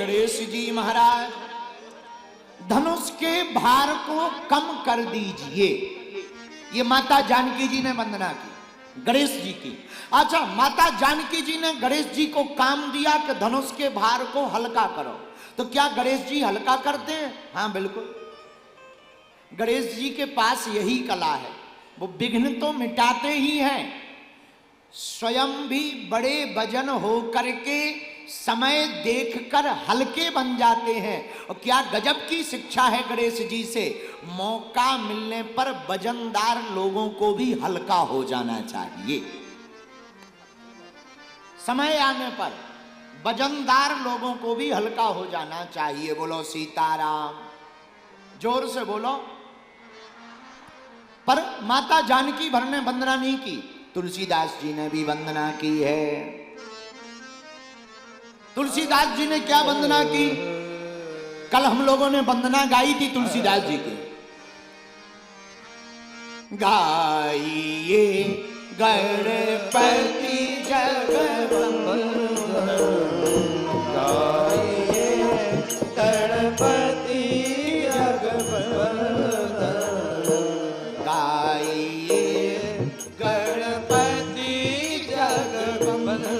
गणेश जी महाराज धनुष के भार को कम कर दीजिए। ये माता जानकी जी ने वंदना की गणेश जी की। अच्छा, माता जानकी जी ने गणेश जी को काम दिया कि धनुष के भार को हल्का करो, तो क्या गणेश जी हल्का करते हैं? हाँ बिल्कुल, गणेश जी के पास यही कला है, वो विघ्न तो मिटाते ही हैं, स्वयं भी बड़े वजन हो करके समय देखकर हल्के बन जाते हैं। और क्या गजब की शिक्षा है गणेश जी से, मौका मिलने पर वजनदार लोगों को भी हल्का हो जाना चाहिए। समय आने पर वजनदार लोगों को भी हल्का हो जाना चाहिए। बोलो सीताराम, जोर से बोलो। पर माता जानकी भर ने वंदना नहीं की, तुलसीदास जी ने भी वंदना की है। तुलसीदास जी ने क्या वंदना की? कल हम लोगों ने वंदना गाई थी तुलसीदास जी की। गाइए गणपति जगवंदन, गाइए गणपति जगवंदन, गाइए गणपति जगवंदन,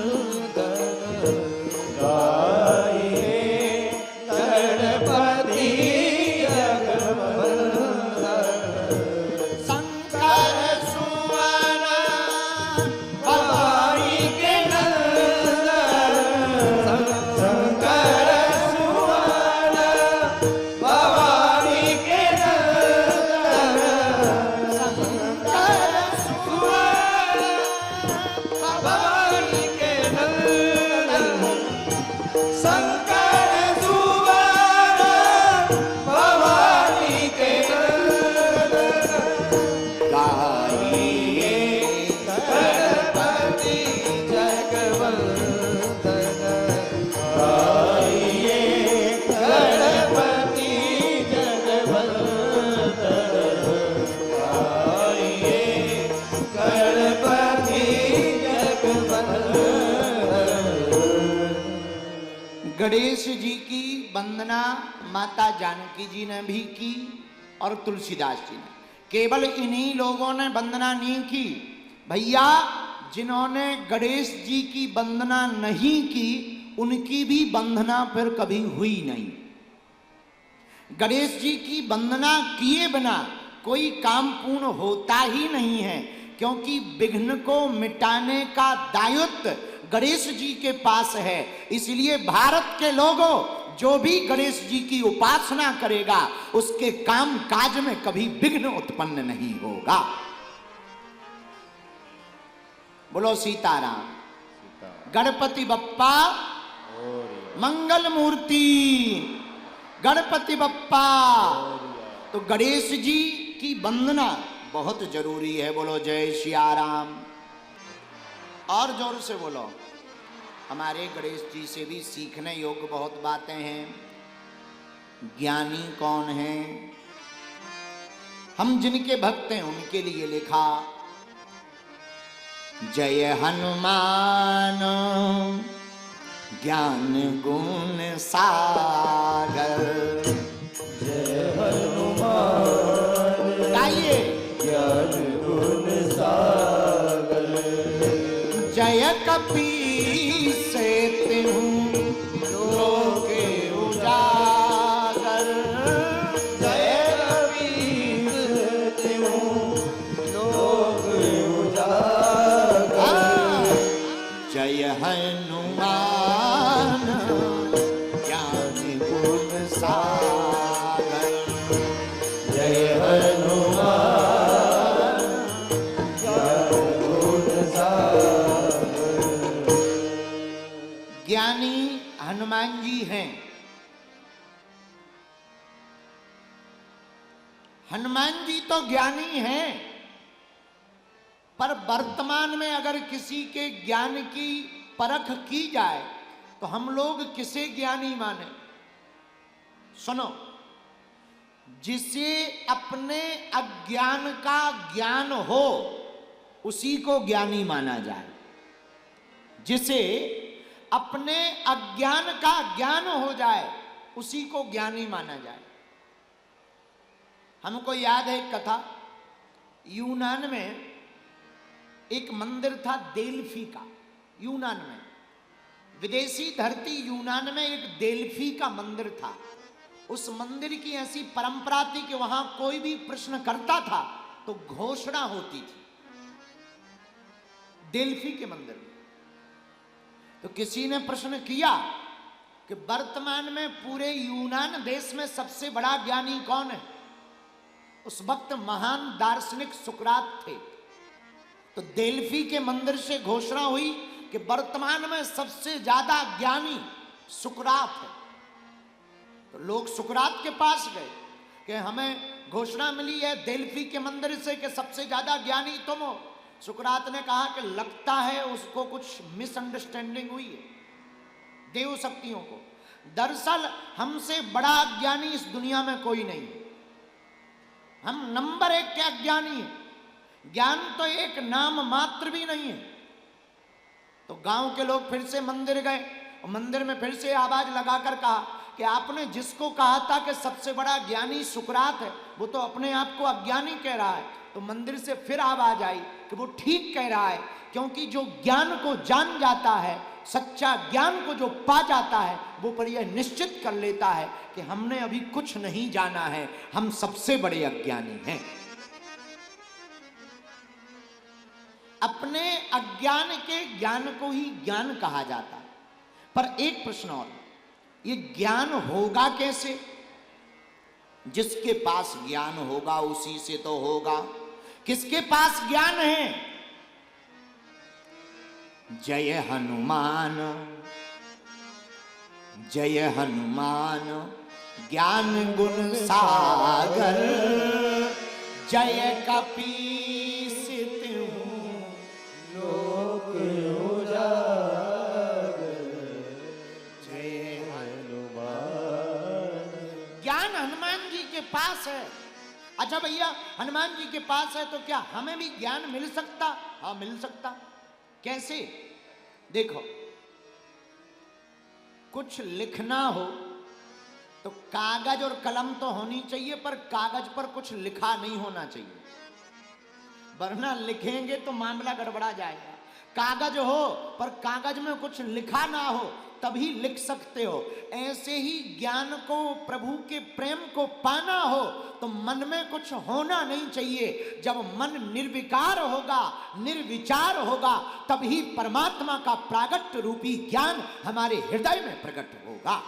गणेश जी की वंदना माता जानकी जी ने भी की और तुलसीदास जी ने। केवल इन्हीं लोगों ने वंदना नहीं की भैया, जिन्होंने गणेश जी की वंदना नहीं की उनकी भी वंदना फिर कभी हुई नहीं। गणेश जी की वंदना किए बिना कोई काम पूर्ण होता ही नहीं है, क्योंकि विघ्न को मिटाने का दायित्व गणेश जी के पास है। इसलिए भारत के लोगों, जो भी गणेश जी की उपासना करेगा उसके काम काज में कभी विघ्न उत्पन्न नहीं होगा। बोलो सीताराम। गणपति बप्पा मंगल मूर्ति, गणपति बप्पा। तो गणेश जी की वंदना बहुत जरूरी है। बोलो जय सिया राम। और जोर से बोलो। हमारे गणेश जी से भी सीखने योग्य बहुत बातें हैं। ज्ञानी कौन है? हम जिनके भक्त हैं उनके लिए लिखा, जय हनुमान ज्ञान गुण सागर, जय हनुमान गाइए ज्ञान गुण सागर, जय कपीस तिहुँ लोके उजागर, जय कपीस तिहुँ लोके उजागर, जय हनुमान ज्ञान गुण सागर, जय हनुमान ज्ञान गुण सागर। ज्ञानी हनुमान जी हैं। हनुमान जी तो ज्ञानी हैं, पर वर्तमान में अगर किसी के ज्ञान की परख की जाए तो हम लोग किसे ज्ञानी माने? सुनो, जिसे अपने अज्ञान का ज्ञान हो उसी को ज्ञानी माना जाए। जिसे अपने अज्ञान का ज्ञान हो जाए उसी को ज्ञानी माना जाए। हमको याद है एक कथा, यूनान में एक मंदिर था डेल्फी का। यूनान में, विदेशी धरती यूनान में एक डेल्फी का मंदिर था। उस मंदिर की ऐसी परंपरा थी कि वहां कोई भी प्रश्न करता था तो घोषणा होती थी डेल्फी के मंदिर में। तो किसी ने प्रश्न किया कि वर्तमान में पूरे यूनान देश में सबसे बड़ा ज्ञानी कौन है? उस वक्त महान दार्शनिक सुकरात थे। तो डेल्फी के मंदिर से घोषणा हुई कि वर्तमान में सबसे ज्यादा ज्ञानी सुकरात है। तो लोग सुकरात के पास गए कि हमें घोषणा मिली है डेल्फी के मंदिर से कि सबसे ज्यादा ज्ञानी तुम हो। सुकरात ने कहा कि लगता है उसको कुछ मिसअंडरस्टैंडिंग हुई है देव शक्तियों को। दरअसल हमसे बड़ा ज्ञानी इस दुनिया में कोई नहीं है। हम नंबर 1 के अज्ञानी हैं। ज्ञान तो एक नाम मात्र भी नहीं है। तो गांव के लोग फिर से मंदिर गए और मंदिर में फिर से आवाज लगाकर कहा कि आपने जिसको कहा था कि सबसे बड़ा ज्ञानी सुकरात है, वो तो अपने आप को अज्ञानी कह रहा है। तो मंदिर से फिर आवाज आई कि वो ठीक कह रहा है, क्योंकि जो ज्ञान को जान जाता है, सच्चा ज्ञान को जो पा जाता है, वो पर यह निश्चित कर लेता है कि हमने अभी कुछ नहीं जाना है, हम सबसे बड़े अज्ञानी हैं। अपने अज्ञान के ज्ञान को ही ज्ञान कहा जाता है। पर एक प्रश्न और, ये ज्ञान होगा कैसे? जिसके पास ज्ञान होगा उसी से तो होगा। किसके पास ज्ञान है? जय हनुमान जय हनुमान ज्ञान गुण सागर, जय कपीस तिहुँ लोक उजागर, जय हनुमान। ज्ञान हनुमान जी के पास है। अच्छा भैया, हनुमान जी के पास है तो क्या हमें भी ज्ञान मिल सकता? हाँ मिल सकता। कैसे? देखो, कुछ लिखना हो तो कागज और कलम तो होनी चाहिए, पर कागज पर कुछ लिखा नहीं होना चाहिए, वरना लिखेंगे तो मामला गड़बड़ा जाएगा। कागज हो पर कागज में कुछ लिखा ना हो तभी लिख सकते हो। ऐसे ही ज्ञान को, प्रभु के प्रेम को पाना हो तो मन में कुछ होना नहीं चाहिए। जब मन निर्विकार होगा, निर्विचार होगा, तभी परमात्मा का प्रागट्य रूपी ज्ञान हमारे हृदय में प्रकट होगा।